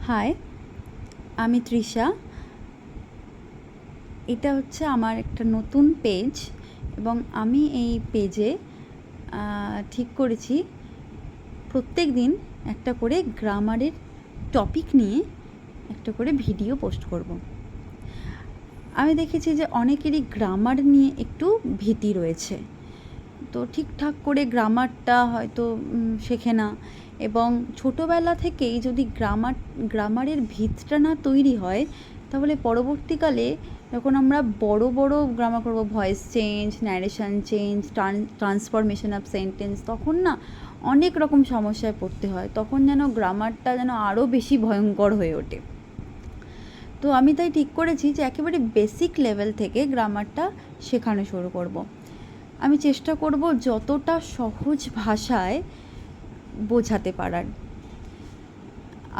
High, আমি তৃষা। এটা হচ্ছে আমার একটা নতুন পেজ এবং আমি এই পেজে ঠিক করেছি প্রত্যেক দিন একটা করে গ্রামারের টপিক নিয়ে একটা করে ভিডিও পোস্ট করব। আমি দেখেছি যে অনেকেরই গ্রামার নিয়ে একটু ভীতি রয়েছে, তো ঠিকঠাক করে গ্রামারটা হয়তো শেখে না, এবং ছোটোবেলা থেকেই যদি গ্রামারের ভিতটা না তৈরি হয়, তাহলে পরবর্তীকালে যখন আমরা বড় বড় গ্রামার করব, voice change, narration change, transformation of sentence, তখন না অনেক রকম সমস্যায় পড়তে হয়। তখন যেন গ্রামারটা যেন আরও বেশি ভয়ঙ্কর হয়ে ওঠে। তো আমি তাই ঠিক করেছি যে একেবারে বেসিক লেভেল থেকে গ্রামারটা শেখানো শুরু করব। আমি চেষ্টা করব যতটা সহজ ভাষায় বোঝাতে পারার।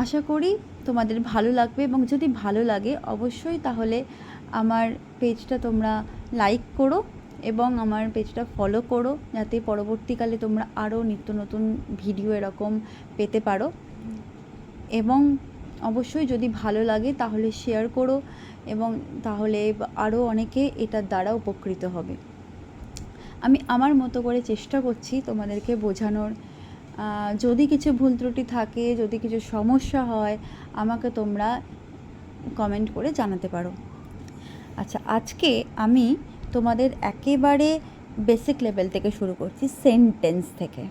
আশা করি তোমাদের ভালো লাগবে, এবং যদি ভালো লাগে অবশ্যই তাহলে আমার পেজটা তোমরা লাইক করো এবং আমার পেজটা ফলো করো, যাতে পরবর্তীকালে তোমরা আরও নিত্য নতুন ভিডিও এরকম পেতে পারো। এবং অবশ্যই যদি ভালো লাগে তাহলে শেয়ার করো, এবং তাহলে আরও অনেকে এটার দ্বারা উপকৃত হবে। আমি আমার মতো করে চেষ্টা করছি তোমাদেরকে বোঝানোর। যদি কিছু ভুল ত্রুটি থাকে, যদি কিছু সমস্যা হয়, আমাকে তোমরা কমেন্ট করে জানাতে পারো। আচ্ছা, আজকে আমি তোমাদের একেবারে বেসিক লেভেল থেকে শুরু করছি, সেন্টেন্স থেকে।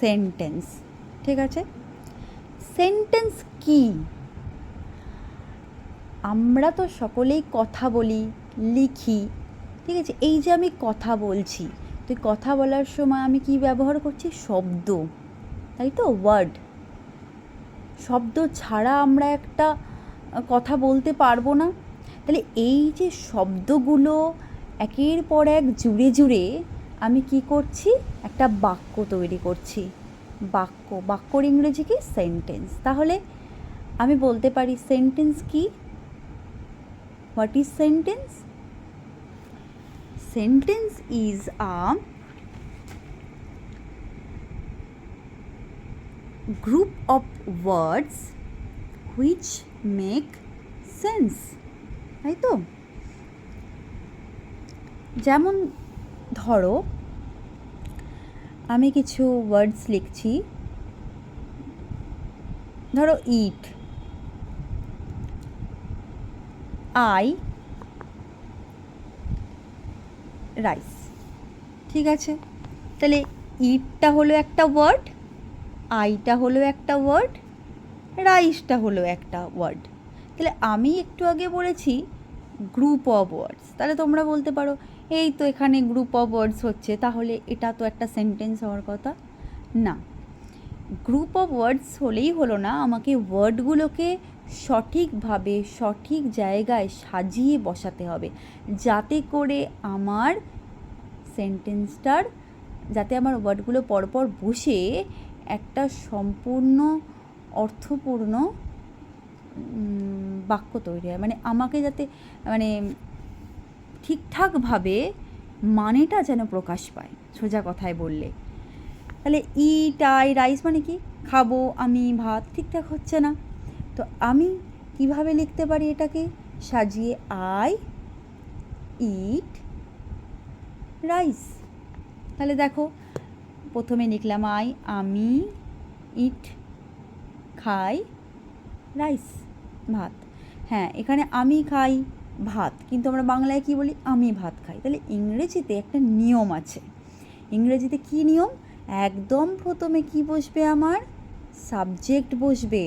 সেন্টেন্স, ঠিক আছে? সেন্টেন্স কি? আমরা তো সকলেই কথা বলি, লিখি, ঠিক আছে? এই যে আমি কথা বলছি, তো কথা বলার সময় আমি কি ব্যবহার করছি? শব্দ, তাই তো? ওয়ার্ড। শব্দ ছাড়া আমরা একটা কথা বলতে পারবো না। তাহলে এই যে শব্দগুলো একের পর এক জুড়ে জুড়ে আমি কি করছি? একটা বাক্য তৈরি করছি। বাক্যর ইংরেজি কি? সেন্টেন্স। তাহলে আমি বলতে পারি সেন্টেন্স কি? What is sentence? Sentence is a group of words which make sense, তাই তো? যেমন ধরো আমি কিছু ওয়ার্ডস লিখছি, ধরো ইট, আই রাইস, ঠিক আছে? তাহলে ইটটা হলো একটা ওয়ার্ড, আইটা হলো একটা ওয়ার্ড, রাইসটা হলো একটা ওয়ার্ড। তাহলে আমি একটু আগে বলেছি গ্রুপ অফ ওয়ার্ডস। তাহলে তোমরা বলতে পারো এই তো এখানে গ্রুপ অফ ওয়ার্ডস হচ্ছে, তাহলে এটা তো একটা সেন্টেন্স হওয়ার কথা না। গ্রুপ অফ ওয়ার্ডস হলেই হলো না, আমাকে ওয়ার্ডগুলোকে সঠিকভাবে সঠিক জায়গায় সাজিয়ে বসাতে হবে, যাতে করে আমার সেন্টেন্সটার, যাতে আমার ওয়ার্ডগুলো পরপর বসে একটা সম্পূর্ণ অর্থপূর্ণ বাক্য তৈরি হয়। মানে আমাকে যাতে ঠিকঠাকভাবে মানেটা যেন প্রকাশ পায়, সোজা কথায় বললে। তাহলে ইট, আই, রাইস মানে কি? খাবো আমি ভাত, ঠিকঠাক হচ্ছে না। তো আমি কিভাবে লিখতে পারি এটাকে সাজিয়ে? I eat rice. তাহলে দেখো, প্রথমে লিখলাম আমি ইট খাই রাইস, ভাত। হ্যাঁ, এখানে আমি খাই ভাত, কিন্তু আমরা বাংলায় কি বলি? আমি ভাত খাই। তাহলে ইংরেজিতে একটা নিয়ম আছে। ইংরেজিতে কি নিয়ম? একদম প্রথমে কি বসবে? আমার সাবজেক্ট বসবে।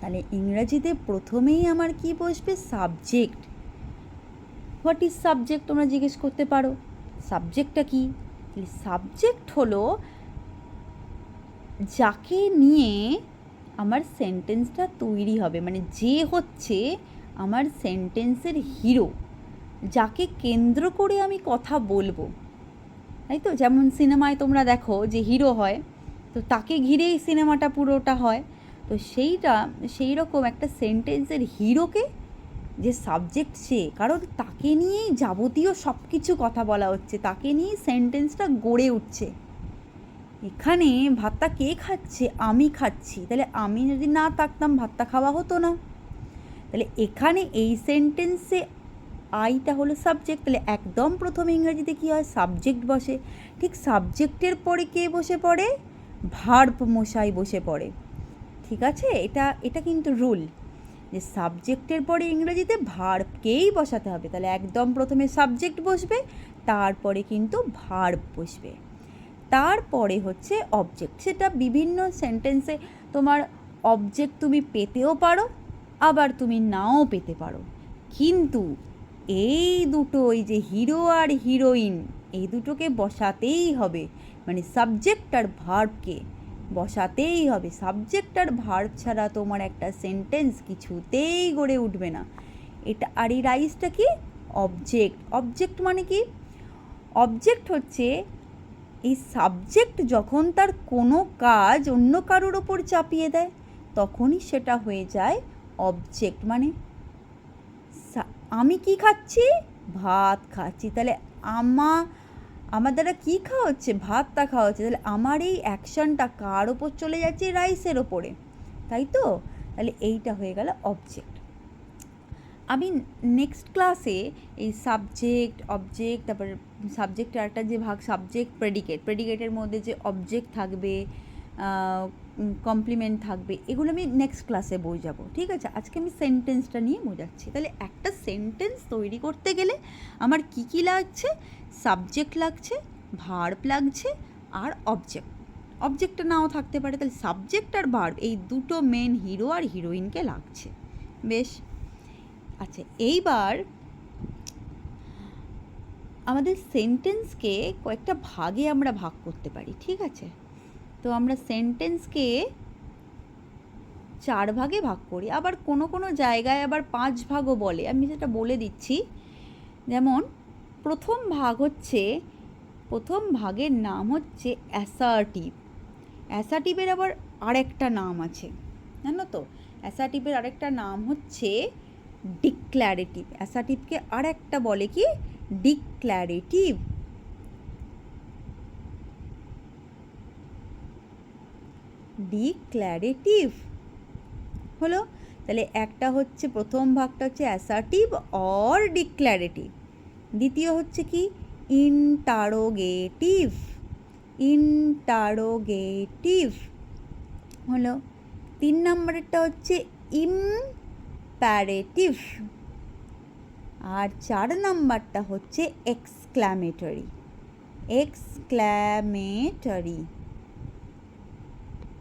তাহলে ইংরেজিতে প্রথমেই আমার কি বসবে? সাবজেক্ট। হোয়াট ইজ সাবজেক্ট তোমরা জিজ্ঞেস করতে পারো। সাবজেক্টটা কি? সাবজেক্ট হলো যাকে নিয়ে আমার সেন্টেন্সটা তৈরি হবে, মানে যে হচ্ছে আমার সেন্টেন্সের হিরো, যাকে কেন্দ্র করে আমি কথা বলবো, তাই তো? যেমন সিনেমায় তোমরা দেখো যে হিরো হয়, তো তাকে ঘিরেই সিনেমাটা পুরোটা হয়। তো সেই রকম একটা সেন্টেন্সের হিরোকে যে সাবজেক্ট, সে, কারণ তাকে নিয়েই যাবতীয় সব কিছু কথা বলা হচ্ছে, তাকে নিয়েই সেন্টেন্সটা গড়ে উঠছে। এখানে ভাতটা কে খাচ্ছে? আমি খাচ্ছি। তাহলে আমি যদি না থাকতাম ভাতটা খাওয়া হতো না। তাহলে এখানে এই সেন্টেন্সে আইটা হলো সাবজেক্ট। তাহলে একদম প্রথমে ইংরেজিতে কী হয়? সাবজেক্ট বসে। ঠিক সাবজেক্টের পরে কে বসে পড়ে? ভার্ব মশাই বসে পড়ে। ঠিক আছে, এটা কিন্তু রুল, যে সাবজেক্টের পরে ইংরেজিতে ভার্বকেই বসাতে হবে। তাহলে একদম প্রথমে সাবজেক্ট বসবে, তারপরে কিন্তু ভার্ব বসবে, তারপরে হচ্ছে অবজেক্ট। সেটা বিভিন্ন সেন্টেন্সে তোমার অবজেক্ট তুমি পেতেও পারো, আবার তুমি নাও পেতে পারো, কিন্তু এই দুটো, এই যে হিরো আর হিরোইন, এই দুটোকে বসাতেই হবে, মানে সাবজেক্ট আর ভার্বকে বসাতেই হবে। সাবজেক্ট আর ভার্ব ছাড়া তোমার একটা সেন্টেন্স কিছুতেই গড়ে উঠবে না। এটা আর এই রাইসটা কি? অবজেক্ট। অবজেক্ট মানে কি? অবজেক্ট হচ্ছে এই সাবজেক্ট যখন তার কোনো কাজ অন্য কারোর ওপর চাপিয়ে দেয়, তখনই সেটা হয়ে যায় অবজেক্ট। মানে আমি কি খাচ্ছি? ভাত খাচ্ছি। তাহলে আমার দ্বারা কী খাওয়া হচ্ছে? ভাতটা খাওয়া হচ্ছে। তাহলে আমার এই অ্যাকশানটা কার ওপর চলে যাচ্ছে? রাইসের ওপরে, তাই তো? তাহলে এইটা হয়ে গেল অবজেক্ট। আমি নেক্সট ক্লাসে এই সাবজেক্ট, অবজেক্ট, তারপর সাবজেক্টের একটা যে ভাগ সাবজেক্ট, প্রেডিকেটের মধ্যে যে অবজেক্ট থাকবে, কমপ্লিমেন্ট থাকবে, এগুলো আমি নেক্সট ক্লাসে বোঝাবো। ঠিক আছে, আজকে আমি সেন্টেন্সটা নিয়ে বোঝাচ্ছি। তাহলে একটা সেন্টেন্স তৈরি করতে গেলে আমার কি কি লাগছে? সাবজেক্ট লাগছে, ভার্ব লাগছে, আর অবজেক্ট। অবজেক্টটা নাও থাকতে পারে। তাহলে সাবজেক্ট আর ভার্ব, এই দুটো মেন হিরো আর হিরোইনকে লাগছে। বেশ, আচ্ছা, এইবার আমাদের সেন্টেন্সকে কয়েকটা ভাগে আমরা ভাগ করতে পারি। ঠিক আছে, তো আমরা সেন্টেন্সকে 4 ভাগে ভাগ করি, আবার কোনো কোনো জায়গায় আবার 5 ভাগও বলে। আমি সেটা বলে দিচ্ছি। যেমন প্রথম ভাগের নাম হচ্ছে অ্যাসার্টিভ। অ্যাসার্টিভের আবার আরেকটা নাম আছে, জানো তো? অ্যাসার্টিভের আরেকটা নাম হচ্ছে ডিক্লারেটিভ। অ্যাসার্টিভকে আরেকটা বলে কি? ডিক্লারেটিভ। ডিক্লারেটিভ হলো। তাহলে একটা হচ্ছে, প্রথম ভাগটা হচ্ছে অ্যাসার্টিভ অর ডিক্লারেটিভ। দ্বিতীয় হচ্ছে কি? ইন্টারোগেটিভ। ইন্টারোগেটিভ হলো। 3 নম্বরেরটা হচ্ছে ইম্প্যারেটিভ। আর 4 নম্বরটা হচ্ছে এক্সক্ল্যামেটরি। এক্সক্ল্যামেটরি,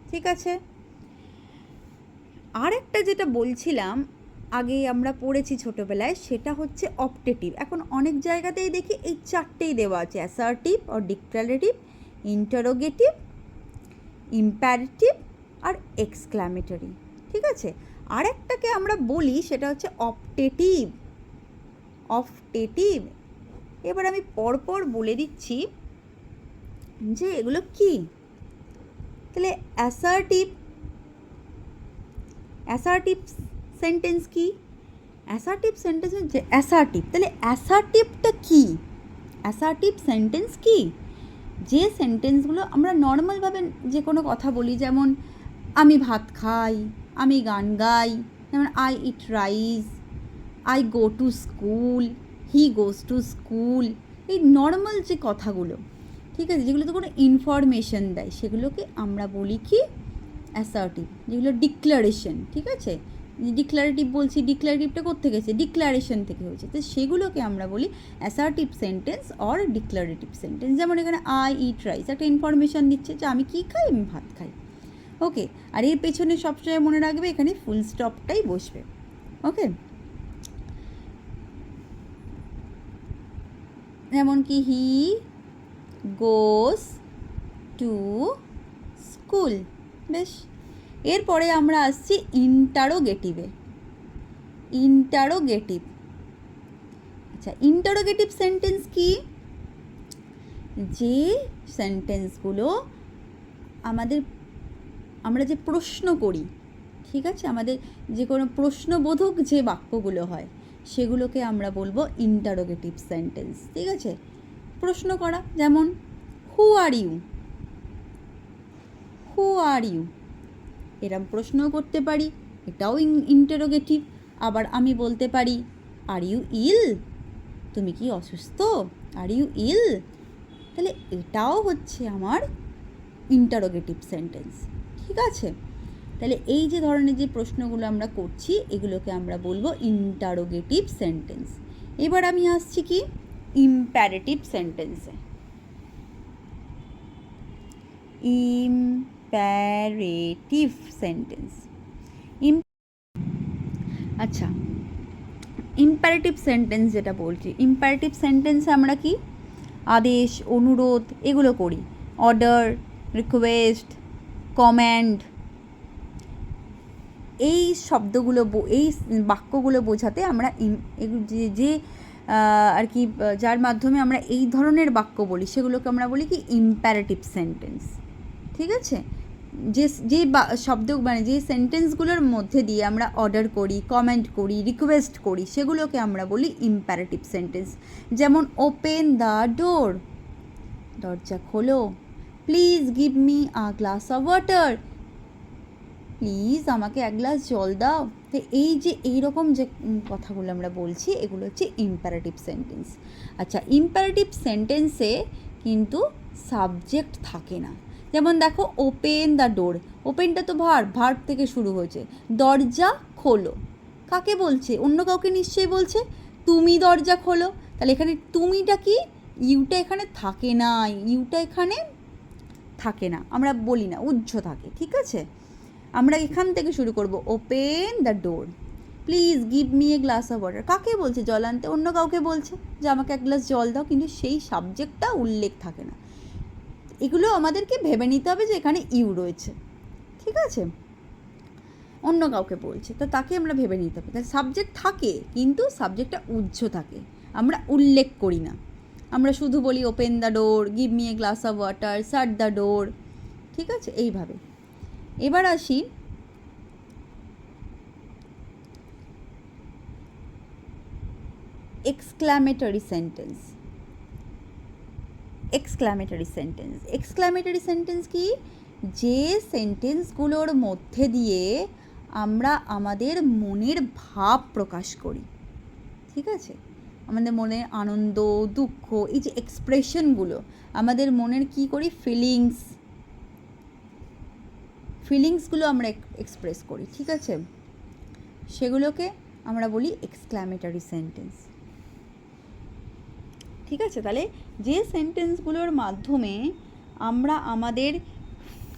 ঠিক আছে। আরেকটা যেটা বলছিলাম, আগে আমরা পড়েছি ছোটোবেলায়, সেটা হচ্ছে অপটেটিভ। এখন অনেক জায়গাতেই দেখি এই 4টেই দেওয়া আছে: assertive or declarative, interrogative, imperative আর এক্সক্ল্যামেটরি। ঠিক আছে, আরেকটাকে আমরা বলি, সেটা হচ্ছে অপটেটিভ। অপটেটিভ। এবার আমি পরপর বলে দিচ্ছি যে এগুলো কি। তাহলে অ্যাসার্টিভ সেন্টেন্স কি? অ্যাসার্টিভ সেন্টেন্স হচ্ছে অ্যাসার্টিভ। তাহলে অ্যাসার্টিভটা কি? অ্যাসার্টিভ সেন্টেন্স কি? যে সেন্টেন্সগুলো আমরা নর্মালভাবে যে কোনো কথা বলি, যেমন আমি ভাত খাই, আমি গান গাই, যেমন I eat rice, I go to school, he goes to school. এই নর্মাল যে কথাগুলো, ঠিক আছে, যেগুলোতে কোনো ইনফরমেশন দেয়, সেগুলোকে আমরা বলি কি? অ্যাসার্টিভ। যেগুলো ডিক্লারেশন, ঠিক আছে, ডিক্লারেটিভ বলছি, ডিক্লারেটিভটা কোত্থেকে গেছে? ডিক্লারেশন থেকে হয়েছে, তো সেগুলোকে আমরা বলি assertive sentence or declarative sentence. যেমন এখানে আই ইট রাইস একটা ইনফরমেশান দিচ্ছে যে আমি কী খাই? আমি ভাত খাই। ওকে, আর এর পেছনে সবসময় মনে রাখবে এখানে ফুল স্টপটাই বসবে। ওকে, যেমন কি হি গোস টু স্কুল। বেশ, এরপরে আমরা আসছি ইন্টারোগেটিভে। ইন্টারোগেটিভ, আচ্ছা, ইন্টারোগেটিভ সেন্টেন্স কি? যে সেন্টেন্সগুলো আমরা যে প্রশ্ন করি, ঠিক আছে, আমাদের যে কোনো প্রশ্নবোধক যে বাক্যগুলো হয়, সেগুলোকে আমরা বলবো ইন্টারোগেটিভ সেন্টেন্স। ঠিক আছে, প্রশ্ন করা, যেমন হু are you? Who are you, এরম প্রশ্নও করতে পারি, এটাও ইন্টারোগেটিভ। আবার আমি বলতে পারি আর ইউ ইল, তুমি কি অসুস্থ, আর ইউ ইল, তাহলে এটাও হচ্ছে আমার ইন্টারোগেটিভ সেন্টেন্স। ঠিক আছে, তাহলে এই যে ধরনের যে প্রশ্নগুলো আমরা করছি এগুলোকে আমরা বলবো ইন্টারোগেটিভ সেন্টেন্স। এবার আমি আসছি কি ইম্প্যারেটিভ সেন্টেন্সে। ইম্প্যারেটিভ সেন্টেন্স, আচ্ছা ইম্প্যারেটিভ সেন্টেন্স যেটা বলছি, ইম্প্যারেটিভ সেন্টেন্সে আমরা কি আদেশ, অনুরোধ এগুলো করি, অর্ডার, রিকোয়েস্ট, কম্যান্ড, এই শব্দগুলো এই বাক্যগুলো বোঝাতে আমরা যে আর কি যার মাধ্যমে আমরা এই ধরনের বাক্য বলি সেগুলোকে আমরা বলি কি ইম্প্যারেটিভ সেন্টেন্স। ঠিক আছে, যে যে শব্দ মানে যে সেন্টেন্সগুলোর মধ্যে দিয়ে আমরা অর্ডার করি, কমেন্ট করি, রিকোয়েস্ট করি সেগুলোকে আমরা বলি ইম্প্যারেটিভ সেন্টেন্স। যেমন ওপেন দ্য ডোর, দরজা খোলো, please give me a glass of water, please আমাকে এক গ্লাস জল দাও। তো এই যে এইরকম যে কথাগুলো আমরা বলছি এগুলো হচ্ছে ইম্প্যারেটিভ সেন্টেন্স। আচ্ছা, ইম্প্যারেটিভ সেন্টেন্সে কিন্তু সাবজেক্ট থাকে না। যেমন দেখো ওপেন দ্য ডোর, ওপেনটা তো ভার্ব থেকে শুরু হয়েছে, দরজা খোলো কাকে বলছে, অন্য কাউকে নিশ্চয়ই বলছে, তুমি দরজা খোলো, তাহলে এখানে তুমিটা কি, ইউটা এখানে থাকে না, ইউটা এখানে থাকে না, আমরা বলি না, উজ্জ্ব থাকে। ঠিক আছে, আমরা এখান থেকে শুরু করব, open the door, please give me a glass of water, কাকে বলছে জল আনতে, অন্য কাউকে বলছে যে আমাকে এক গ্লাস জল দাও, কিন্তু সেই সাবজেক্টটা উল্লেখ থাকে না। এগুলো আমাদেরকে ভেবে নিতে হবে যে এখানে ইউ রয়েছে। ঠিক আছে, অন্য কাউকে বলছে তো তাকে আমরা ভেবে নিতে হবে, তাহলে সাবজেক্ট থাকে কিন্তু সাবজেক্টটা উজ্জ্ব থাকে, আমরা উল্লেখ করি না, আমরা শুধু বলি open the door, give me a glass of water, shut the door. ঠিক আছে, এইভাবে। এবার আসি exclamatory sentence. Exclamatory sentence, exclamatory sentence কি, যে সেন্টেন্সগুলোর মধ্যে দিয়ে আমরা আমাদের মনের ভাব প্রকাশ করি। ঠিক আছে, আমাদের মনের আনন্দ, দুঃখ, এই যে এক্সপ্রেশনগুলো, আমাদের মনের কি করি, ফিলিংসগুলো আমরা এক্সপ্রেস করি। ঠিক আছে, সেগুলোকে আমরা বলি এক্সক্লামেটরি সেন্টেন্স। ঠিক আছে, তাহলে যে সেন্টেন্সগুলোর মাধ্যমে আমরা আমাদের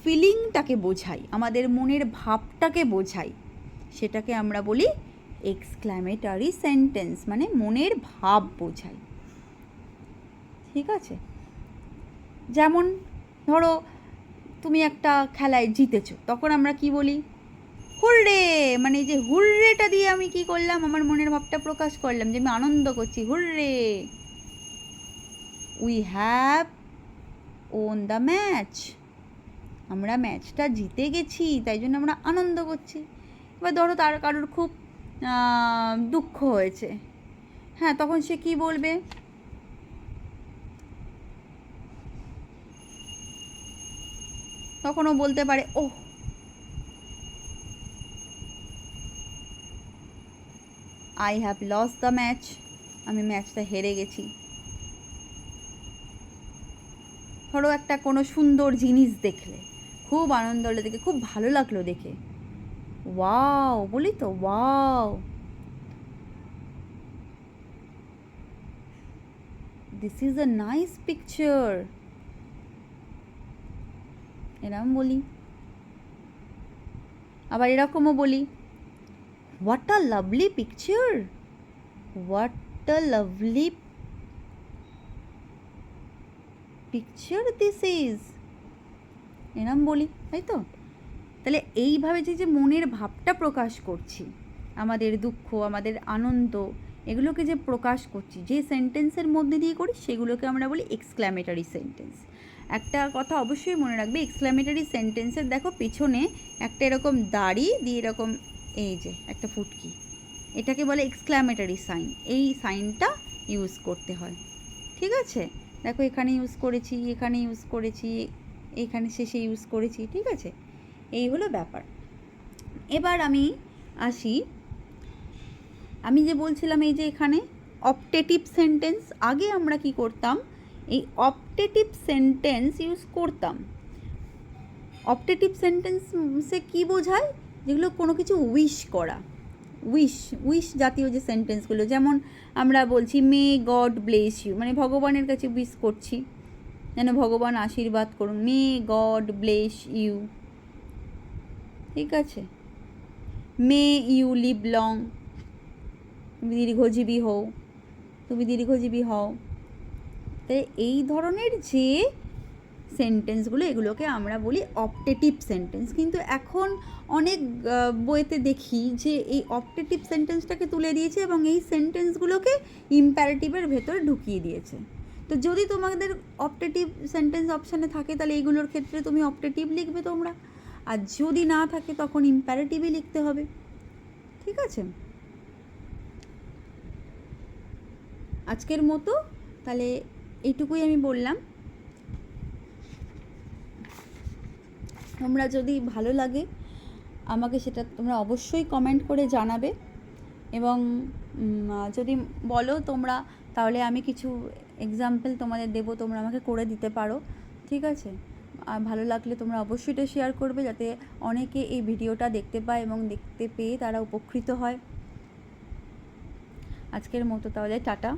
ফিলিংটাকে বোঝাই, আমাদের মনের ভাবটাকে বোঝাই, সেটাকে আমরা বলি এক্সক্লামেটরি সেন্টেন্স, মানে মনের ভাব বোঝাই। ঠিক আছে, যেমন ধরো তুমি একটা খেলায় জিতেছো, তখন আমরা কি বলি, হুররে, মানে এই যে হুররেটা দিয়ে আমি কি করলাম, আমার মনের ভাবটা প্রকাশ করলাম যে আমি আনন্দ করছি, hurray, we have won the match, আমরা ম্যাচটা জিতে গেছি, তাই জন্য আমরা আনন্দ করছি। এবার ধরো তার কারোর খুব দুঃখ হয়েছে, হ্যাঁ, তখন সে কি বলবে, তখন ও বলতে পারে, oh I have loss the match, আমি ম্যাচটা হেরে গেছি। ধরো একটা কোনো সুন্দর জিনিস দেখলে, খুব আনন্দ হলো দেখে, খুব ভালো লাগলো দেখে, ওয়াও বলি তো, wow, this is a nice picture, এরকম বলি। আবার এরকমও বলি, what a lovely picture, what a lovely picture this is, এরম বলি, তাই তো। তাহলে এইভাবে যে মনের ভাবটা প্রকাশ করছি, আমাদের দুঃখ, আমাদের আনন্দ, এগুলোকে যে প্রকাশ করছি, যে সেন্টেন্সের মধ্যে দিয়ে করি, সেগুলোকে আমরা বলি এক্সক্লামেটরি সেন্টেন্স। একটা কথা অবশ্যই মনে রাখবে, এক্সক্লামেটরি সেন্টেন্সের দেখো পেছনে একটা এরকম দাড়ি দিয়ে এরকম এই যে একটা ফুটকি, এটাকে বলে এক্সক্লামেটরি সাইন, এই সাইনটা ইউজ করতে হয়। ঠিক আছে, দেখো এখানে ইউজ করেছি, এখানে ইউজ করেছি, এইখানে শেষে ইউজ করেছি, ঠিক আছে? এই হলো ব্যাপার। এবার আমি আসি, আমি যে বলছিলাম এই যে এখানে অপটেটিভ সেন্টেন্স, আগে আমরা কি করতাম, এই অপটেটিভ সেন্টেন্স ইউজ করতাম। অপটেটিভ সেন্টেন্সে কি বোঝায়, যেগুলো কোনো কিছু উইশ করা, উইশ জাতীয় যে সেন্টেন্সগুলো, যেমন আমরা বলছি মে গড ব্লেস ইউ, মানে ভগবানের কাছে উইশ করছি যেন ভগবান আশীর্বাদ করুন, মে গড ব্লেস ইউ, ঠিক আছে? মে ইউ লিভ লং, তুমি দীর্ঘজীবী হও, তুমি দীর্ঘজীবী হও। তাই এই ধরনের যে সেন্টেন্সগুলো, এগুলোকে আমরা বলি অপটেটিভ সেন্টেন্স। কিন্তু এখন অনেক বইতে দেখি যে এই অপটেটিভ সেন্টেন্সটাকে তুলে দিয়েছে এবং এই সেন্টেন্সগুলোকে ইম্প্যারেটিভের ভেতরে ঢুকিয়ে দিয়েছে। তো যদি তোমাদের অপটেটিভ সেন্টেন্স অপশানে থাকে তাহলে এইগুলোর ক্ষেত্রে তুমি অপটেটিভ লিখবে তোমরা, আর যদি না থাকে তখন ইম্প্যারেটিভই লিখতে হবে, ঠিক আছে? আজকের মতো তাহলে এইটুকুই আমি বললাম। তোমরা যদি ভালো লাগে আমাকে সেটা তোমরা অবশ্যই কমেন্ট করে জানাবে, এবং যদি বলো তোমরা তাহলে আমি কিছু এক্সাম্পল তোমাদের দেবো, তোমরা আমাকে করে দিতে পারো, ঠিক আছে? আর ভালো লাগলে তোমরা অবশ্যই এটা শেয়ার করবে, যাতে অনেকে এই ভিডিওটা দেখতে পায় এবং দেখতে পেয়ে তারা উপকৃত হয়। আজকের মতো তাহলে টাটা।